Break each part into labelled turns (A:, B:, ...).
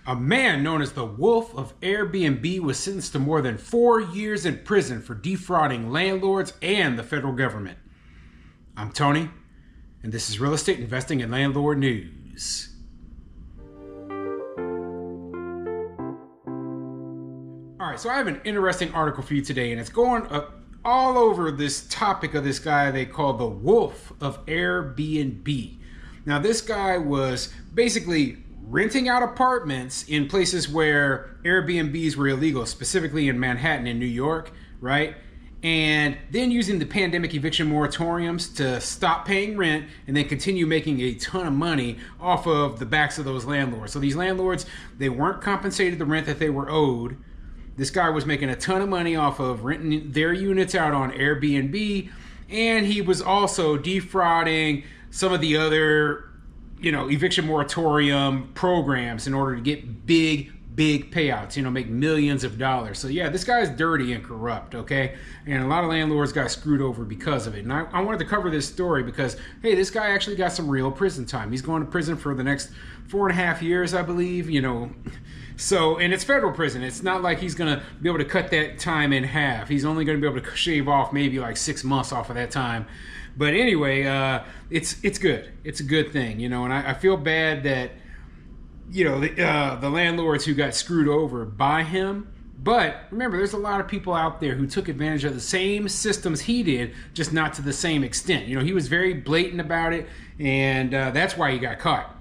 A: A man known as the Wolf of Airbnb was sentenced to more than 4 years in prison for defrauding landlords and the federal government. I'm Tony, and this is Real Estate Investing and Landlord News. Alright, so I have an interesting article for you today, and it's going all over this topic of this guy they call the Wolf of Airbnb. Now, this guy was basically renting out apartments in places where Airbnbs were illegal, specifically in Manhattan and New York, right? And then using the pandemic eviction moratoriums to stop paying rent and then continue making a ton of money off of the backs of those landlords. So these landlords, they weren't compensated the rent that they were owed. This guy was making a ton of money off of renting their units out on Airbnb, and he was also defrauding some of the other, eviction moratorium programs in order to get big payouts, make millions of dollars. So yeah, this guy's dirty and corrupt, okay? And a lot of landlords got screwed over because of it. And I wanted to cover this story because, hey, this guy actually got some real prison time. He's going to prison for the next 4.5 years, I believe, So, and it's federal prison. It's not like he's gonna be able to cut that time in half. He's only gonna be able to shave off maybe like 6 months off of that time. But anyway, it's good. It's a good thing, and I feel bad that, the landlords who got screwed over by him. But remember, there's a lot of people out there who took advantage of the same systems he did, just not to the same extent. He was very blatant about it, and that's why he got caught.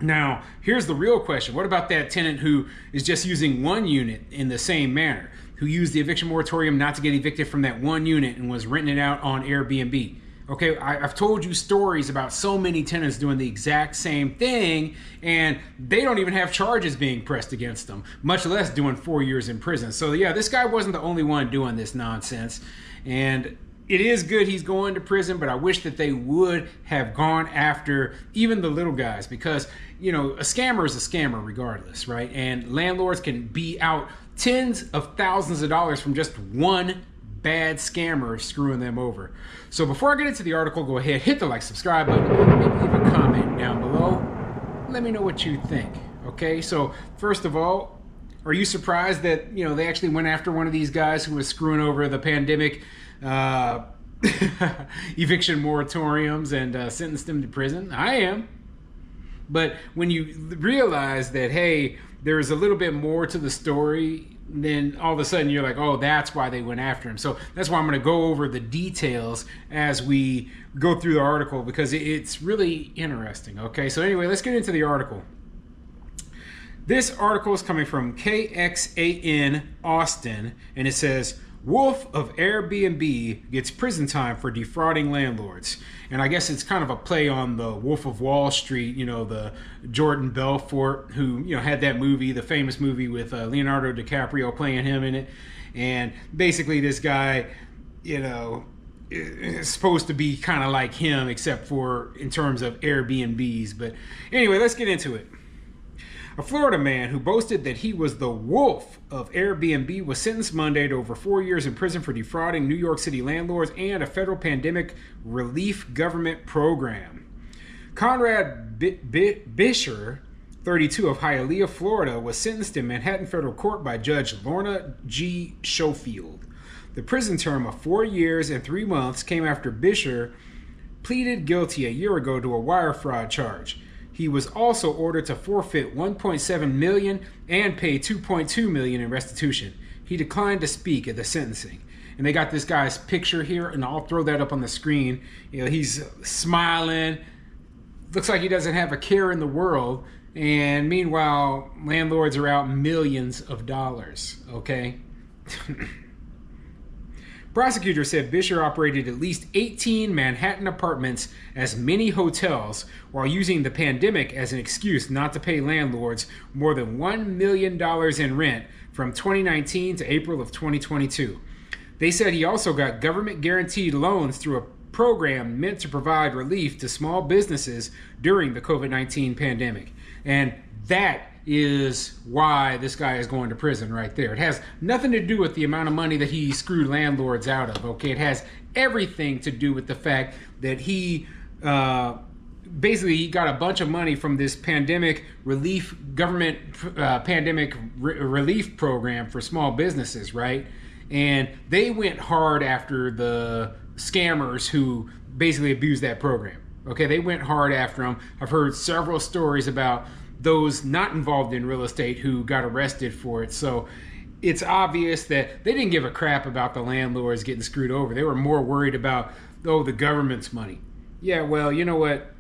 A: Now, here's the real question. What about that tenant who is just using one unit in the same manner, who used the eviction moratorium not to get evicted from that one unit and was renting it out on Airbnb? Okay, I've told you stories about so many tenants doing the exact same thing, and they don't even have charges being pressed against them, much less doing 4 years in prison. So yeah, this guy wasn't the only one doing this nonsense, and it is good he's going to prison, but I wish that they would have gone after even the little guys, because, a scammer is a scammer regardless, right? And landlords can be out tens of thousands of dollars from just one bad scammer screwing them over. So before I get into the article, go ahead, hit the like, subscribe button, maybe leave a comment down below. Let me know what you think, okay? So first of all, are you surprised that, they actually went after one of these guys who was screwing over the pandemic eviction moratoriums and sentenced him to prison? I am. But when you realize that, hey, there's a little bit more to the story, then all of a sudden you're like, oh, that's why they went after him. So that's why I'm going to go over the details as we go through the article, because it's really interesting. Okay, so anyway, let's get into the article. This article is coming from KXAN Austin, and it says, Wolf of Airbnb gets prison time for defrauding landlords. And I guess it's kind of a play on the Wolf of Wall Street, the Jordan Belfort, who, had that movie, the famous movie with Leonardo DiCaprio playing him in it. And basically this guy, is supposed to be kind of like him, except for in terms of Airbnbs. But anyway, let's get into it. A Florida man who boasted that he was the wolf of Airbnb was sentenced Monday to over 4 years in prison for defrauding New York City landlords and a federal pandemic relief government program. Conrad Bisher, 32, of Hialeah, Florida, was sentenced in Manhattan federal court by Judge Lorna G. Schofield. The prison term of 4 years and 3 months came after Bisher pleaded guilty a year ago to a wire fraud charge. He was also ordered to forfeit $1.7 million and pay $2.2 million in restitution. He declined to speak at the sentencing. And they got this guy's picture here, and I'll throw that up on the screen. He's smiling. Looks like he doesn't have a care in the world. And meanwhile, landlords are out millions of dollars, okay? Prosecutors said Bisher operated at least 18 Manhattan apartments as mini hotels while using the pandemic as an excuse not to pay landlords more than $1 million in rent from 2019 to April of 2022. They said he also got government-guaranteed loans through a program meant to provide relief to small businesses during the COVID-19 pandemic. And that is why this guy is going to prison right there. It has nothing to do with the amount of money that he screwed landlords out of, okay? It has everything to do with the fact that he basically he got a bunch of money from this pandemic relief government relief program for small businesses, right? And they went hard after the scammers who basically abused that program. Okay, they went hard after them. I've heard several stories about those not involved in real estate who got arrested for it. So it's obvious that they didn't give a crap about the landlords getting screwed over. They were more worried about, oh, the government's money. Yeah, well, you know what?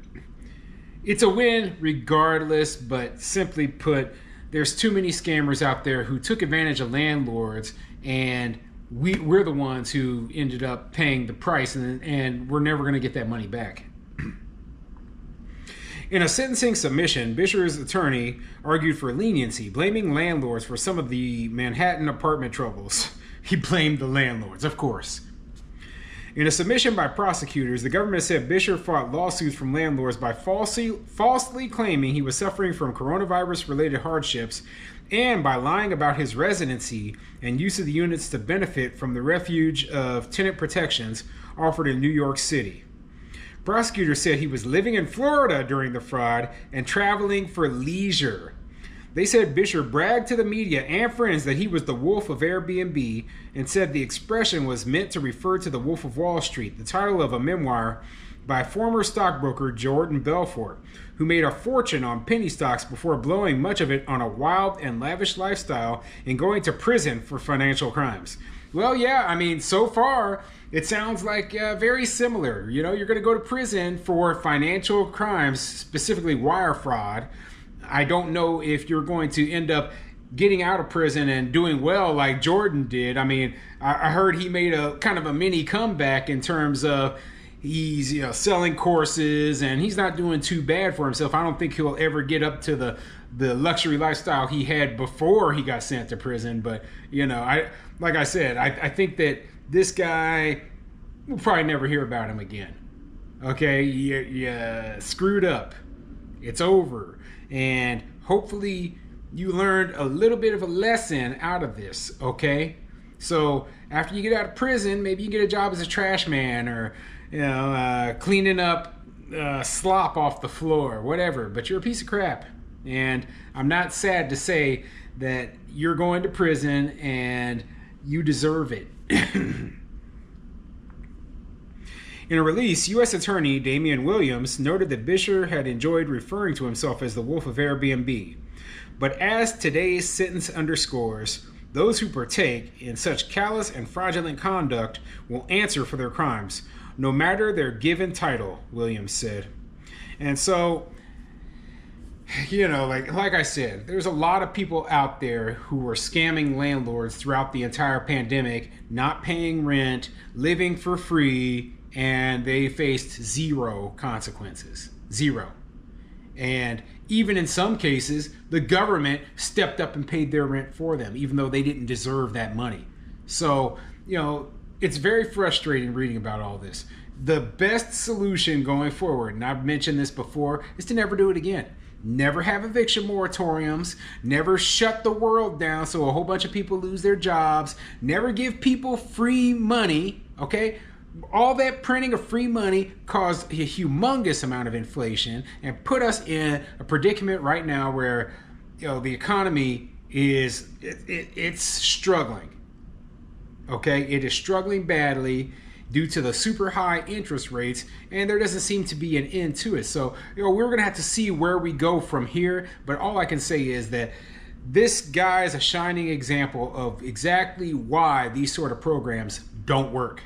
A: It's a win regardless, but simply put, there's too many scammers out there who took advantage of landlords, and we're the ones who ended up paying the price, and we're never going to get that money back. In a sentencing submission, Bisher's attorney argued for leniency, blaming landlords for some of the Manhattan apartment troubles. He blamed the landlords, of course. In a submission by prosecutors, the government said Bisher fought lawsuits from landlords by falsely claiming he was suffering from coronavirus-related hardships and by lying about his residency and use of the units to benefit from the refuge of tenant protections offered in New York City. Prosecutors said he was living in Florida during the fraud and traveling for leisure. They said Bisher bragged to the media and friends that he was the Wolf of Airbnb and said the expression was meant to refer to the Wolf of Wall Street, the title of a memoir by former stockbroker Jordan Belfort, who made a fortune on penny stocks before blowing much of it on a wild and lavish lifestyle and going to prison for financial crimes. Well, yeah, I mean, so far it sounds like very similar. You know, you're going to go to prison for financial crimes, specifically wire fraud. I don't know if you're going to end up getting out of prison and doing well like Jordan did. I mean, I heard he made a kind of a mini comeback in terms of he's selling courses and he's not doing too bad for himself. I don't think he'll ever get up to the luxury lifestyle he had before he got sent to prison. But, like I said, I think that this guy, we'll probably never hear about him again. Okay, you screwed up. It's over. And hopefully you learned a little bit of a lesson out of this, okay? So after you get out of prison, maybe you get a job as a trash man or, cleaning up slop off the floor, whatever. But you're a piece of crap. And I'm not sad to say that you're going to prison and you deserve it. In a release, U.S. Attorney Damian Williams noted that Bisher had enjoyed referring to himself as the Wolf of Airbnb. But as today's sentence underscores, those who partake in such callous and fraudulent conduct will answer for their crimes, no matter their given title, Williams said. And so, like I said, there's a lot of people out there who were scamming landlords throughout the entire pandemic, not paying rent, living for free, and they faced zero consequences. Zero. And even in some cases, the government stepped up and paid their rent for them, even though they didn't deserve that money. So, it's very frustrating reading about all this. The best solution going forward, and I've mentioned this before, is to never do it again. Never have eviction moratoriums. Never shut the world down so a whole bunch of people lose their jobs. Never give people free money, okay? All that printing of free money caused a humongous amount of inflation and put us in a predicament right now where the economy is it's struggling. Okay, it is struggling badly due to the super high interest rates, and there doesn't seem to be an end to it. So we're gonna have to see where we go from here. But all I can say is that this guy is a shining example of exactly why these sort of programs don't work.